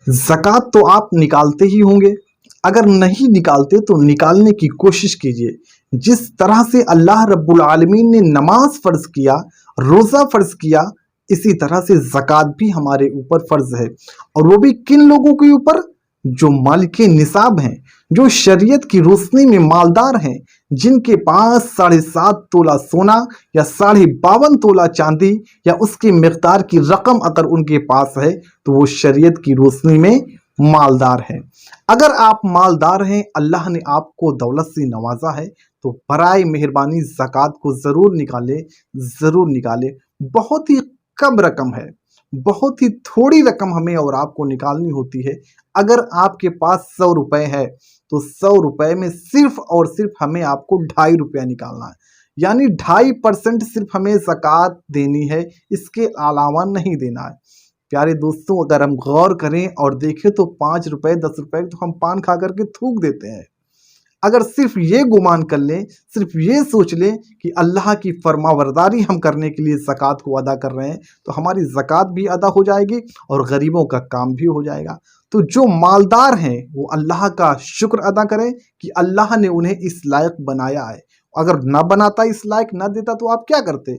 ज़कात तो आप निकालते ही होंगे। अगर नहीं निकालते तो निकालने की कोशिश कीजिए। जिस तरह से अल्लाह रब्बुल आलमीन ने नमाज फ़र्ज़ किया, रोज़ा फ़र्ज़ किया, इसी तरह से ज़कात भी हमारे ऊपर फ़र्ज़ है। और वो भी किन लोगों के ऊपर? जो मालिके निसाब हैं, जो शरीयत की रोशनी में मालदार हैं, जिनके पास 7.5 तोला सोना या 52 तोला चांदी या उसकी मिकदार की रकम अगर उनके पास है तो वो शरीयत की रोशनी में मालदार है। अगर आप मालदार हैं, अल्लाह ने आपको दौलत से नवाजा है, तो बराए मेहरबानी ज़कात को ज़रूर निकाले, ज़रूर निकाले। बहुत ही कम रकम है, बहुत ही थोड़ी रकम हमें और आपको निकालनी होती है। अगर आपके पास 100 रुपए है तो 100 रुपए में सिर्फ और सिर्फ हमें आपको 2.5 रुपया निकालना है, यानी 2.5% सिर्फ हमें ज़कात देनी है, इसके अलावा नहीं देना है। प्यारे दोस्तों, अगर हम गौर करें और देखें तो 5 रुपए 10 रुपए तो हम पान खा करके थूक देते हैं। अगर सिर्फ ये गुमान कर लें, सिर्फ ये सोच लें कि अल्लाह की फरमाबरदारी हम करने के लिए ज़कात को अदा कर रहे हैं, तो हमारी ज़कात भी अदा हो जाएगी और गरीबों का काम भी हो जाएगा। तो जो मालदार हैं वो अल्लाह का शुक्र अदा करें कि अल्लाह ने उन्हें इस लायक बनाया है। अगर ना बनाता, इस लायक ना देता तो आप क्या करते?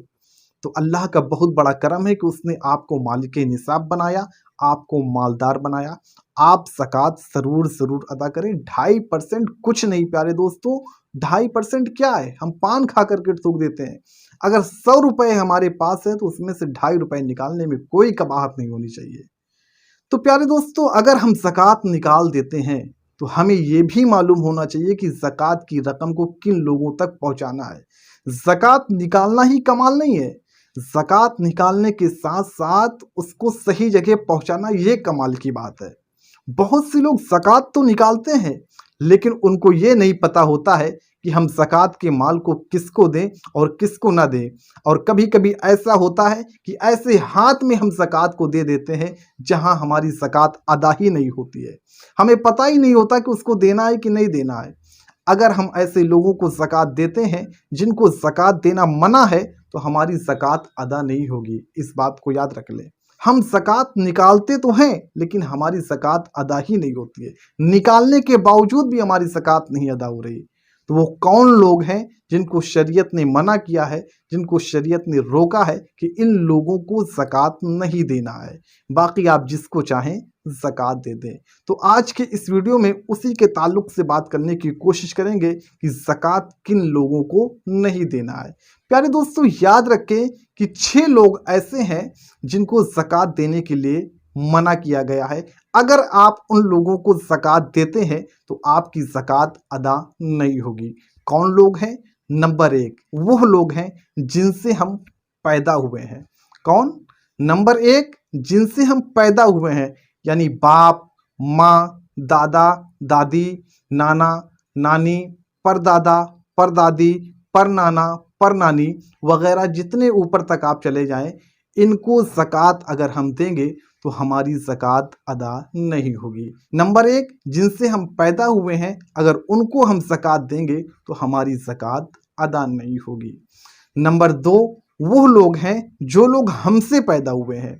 तो अल्लाह का बहुत बड़ा करम है कि उसने आपको मालिके निसाब बनाया, आपको मालदार बनाया। आप ज़कात ज़रूर ज़रूर अदा करें। 2.5% कुछ नहीं प्यारे दोस्तों, 2.5% क्या है? हम पान खा करके थूक देते हैं। अगर 100 रुपए हमारे पास है तो उसमें से 2.5 रुपए निकालने में कोई कबाहत नहीं होनी चाहिए। तो प्यारे दोस्तों, अगर हम ज़कात निकाल देते हैं तो हमें ये भी मालूम होना चाहिए कि ज़कात की रकम को किन लोगों तक पहुंचाना है। ज़कात निकालना ही कमाल नहीं है, ज़कात निकालने के साथ साथ उसको सही जगह पहुंचाना ये कमाल की बात है। बहुत से लोग ज़कात तो निकालते हैं लेकिन उनको ये नहीं पता होता है कि हम ज़कात के माल को किसको दें और किसको ना दें। और कभी कभी ऐसा होता है कि ऐसे हाथ में हम ज़कात को दे देते हैं जहां हमारी ज़कात अदा ही नहीं होती है, हमें पता ही नहीं होता कि उसको देना है कि नहीं देना है। अगर हम ऐसे लोगों को ज़कात देते हैं जिनको ज़कात देना मना है तो हमारी ज़कात अदा नहीं होगी, इस बात को याद रख लें। हम ज़कात निकालते तो हैं लेकिन हमारी ज़कात अदा ही नहीं होती है, निकालने के बावजूद भी हमारी ज़कात नहीं अदा हो रही। तो वो कौन लोग हैं जिनको शरीयत ने मना किया है, जिनको शरीयत ने रोका है कि इन लोगों को ज़कात नहीं देना है। बाकी आप जिसको चाहें ज़कात दे दें। तो आज के इस वीडियो में उसी के ताल्लुक से बात करने की कोशिश करेंगे कि ज़कात किन लोगों को नहीं देना है। प्यारे दोस्तों, याद रखें कि 6 लोग ऐसे हैं जिनको ज़कात देने के लिए मना किया गया है। अगर आप उन लोगों को ज़कात देते हैं तो आपकी ज़कात अदा नहीं होगी। कौन लोग हैं? नंबर 1 वो लोग हैं जिनसे हम पैदा हुए हैं। कौन? नंबर 1 जिनसे हम पैदा हुए हैं, यानी बाप, माँ, दादा, दादी, नाना, नानी, परदादा, परदादी, परनाना, परनानी वगैरह जितने ऊपर तक आप चले जाएं, इनको ज़कात अगर हम देंगे तो हमारी ज़कात अदा नहीं होगी। नंबर 1 जिनसे हम पैदा हुए हैं, अगर उनको हम ज़कात देंगे तो हमारी ज़कात अदा नहीं होगी। नंबर 2 वो लोग हैं जो लोग हमसे पैदा हुए हैं।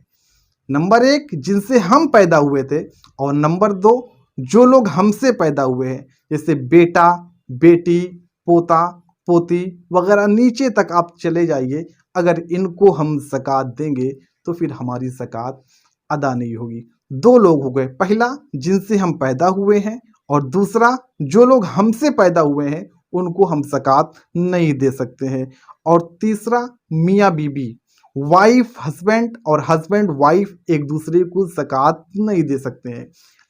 नंबर 1 जिनसे हम पैदा हुए थे और नंबर 2 जो लोग हमसे पैदा हुए हैं, जैसे बेटा, बेटी, पोता, पोती वगैरह नीचे तक आप चले जाइए। अगर इनको हम ज़कात देंगे तो फिर हमारी ज़कात अदा नहीं होगी। 2 लोग हो गए, पहला जिनसे हम पैदा हुए हैं और दूसरा जो लोग हमसे पैदा हुए हैं उनको हम ज़कात नहीं दे सकते हैं। और तीसरा मियाँ बीबी, वाइफ हस्बैंड और हस्बैंड वाइफ एक दूसरे को ज़कात नहीं दे सकते हैं।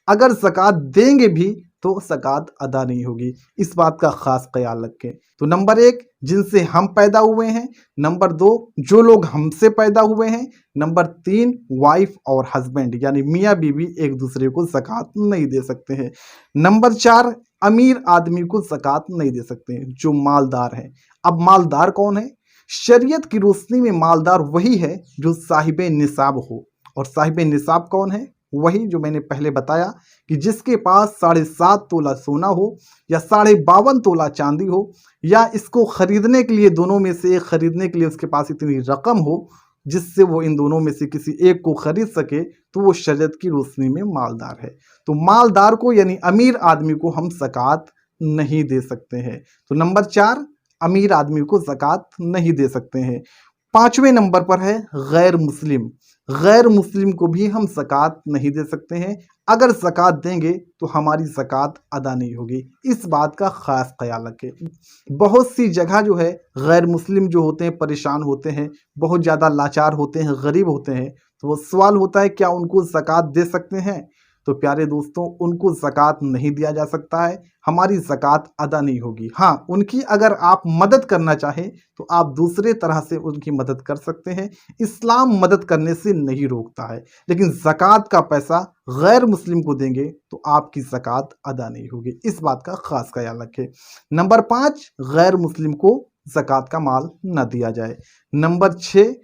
अगर ज़कात देंगे भी तो ज़कात अदा नहीं होगी, इस बात का ख़ास ख्याल रखें। तो नंबर 1 जिनसे हम पैदा हुए हैं, नंबर 2 जो लोग हमसे पैदा हुए हैं, नंबर 3 वाइफ और हस्बैंड यानी मियाँ बीवी एक दूसरे को ज़कात नहीं दे सकते हैं। नंबर 4 अमीर आदमी को ज़कात नहीं दे सकते हैं, जो मालदार हैं। अब मालदार कौन है? शरीयत की रोशनी में मालदार वही है जो साहिब निसाब हो। और साहिब निसाब कौन है? वही जो मैंने पहले बताया कि जिसके पास 7.5 तोला सोना हो या 52 तोला चांदी हो, या इसको खरीदने के लिए दोनों में से एक खरीदने के लिए उसके पास इतनी रकम हो, जिससे वो इन दोनों में से किसी एक को खरीद सके तो वो शरीयत की रोशनी में मालदार है। तो मालदार को यानी अमीर आदमी को हम ज़कात नहीं दे सकते हैं। तो नंबर 4, अमीर आदमी को ज़कात नहीं दे सकते हैं। 5वें नंबर पर है गैर मुस्लिम। गैर मुस्लिम को भी हम ज़कात नहीं दे सकते हैं। अगर ज़कात देंगे तो हमारी ज़कात अदा नहीं होगी, इस बात का ख़ास ख्याल रखें। बहुत सी जगह जो है गैर मुस्लिम जो होते हैं परेशान होते हैं, बहुत ज़्यादा लाचार होते हैं, गरीब होते हैं। तो वो सवाल होता है क्या उनको ज़कात दे सकते हैं? तो प्यारे दोस्तों, उनको ज़कात नहीं दिया जा सकता है, हमारी ज़कात अदा नहीं होगी। हाँ, उनकी अगर आप मदद करना चाहें तो आप दूसरे तरह से उनकी मदद कर सकते हैं। इस्लाम मदद करने से नहीं रोकता है, लेकिन ज़कात का पैसा गैर मुस्लिम को देंगे तो आपकी ज़कात अदा नहीं होगी, इस बात का ख़ास ख्याल रखें। नंबर 5, गैर मुस्लिम को ज़कात का माल न दिया जाए। नंबर 6,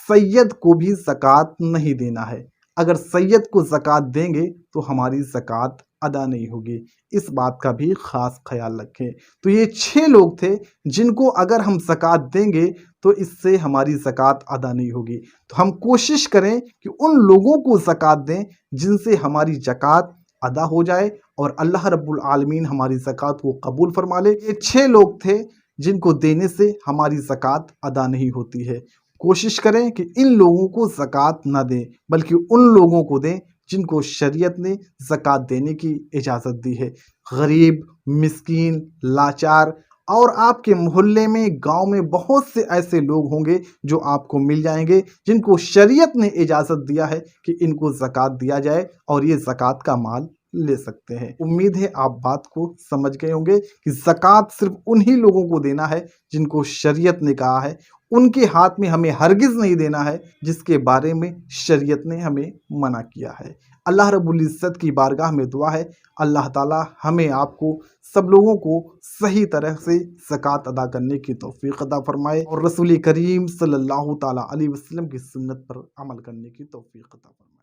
सैयद को भी ज़कात नहीं देना है। अगर सैयद को ज़कात देंगे तो हमारी ज़कात अदा नहीं होगी, इस बात का भी ख़ास ख्याल रखें। तो ये 6 लोग थे जिनको अगर हम ज़कात देंगे तो इससे हमारी ज़कात अदा नहीं होगी। तो हम कोशिश करें कि उन लोगों को ज़कात दें जिनसे हमारी ज़कात अदा हो जाए और अल्लाह रब्बुल आलमीन हमारी ज़कात को कबूल फरमा ले। ये 6 लोग थे जिनको देने से हमारी ज़कात अदा नहीं होती है। कोशिश करें कि इन लोगों को ज़कात ना दें, बल्कि उन लोगों को दें जिनको शरीयत ने ज़कात देने की इजाज़त दी है। गरीब, मिस्कीन, लाचार, और आपके मोहल्ले में, गांव में बहुत से ऐसे लोग होंगे जो आपको मिल जाएंगे जिनको शरीयत ने इजाज़त दिया है कि इनको ज़कात दिया जाए और ये ज़कात का माल ले सकते हैं। उम्मीद है आप बात को समझ गए होंगे कि ज़कात सिर्फ उन्हीं लोगों को देना है जिनको शरीयत ने कहा है। उनके हाथ में हमें हरगिज़ नहीं देना है जिसके बारे में शरीयत ने हमें मना किया है। अल्लाह रब्बुल इज़्ज़त की बारगाह में दुआ है अल्लाह ताला हमें आपको सब लोगों को सही तरह से ज़कात अदा करने की तौफ़ीक़ अता फ़रमाए और रसूल करीम सल्लल्लाहु ताला अलैहि वसल्लम की सुन्नत पर अमल करने की तौफ़ीक़ अता फ़रमाए।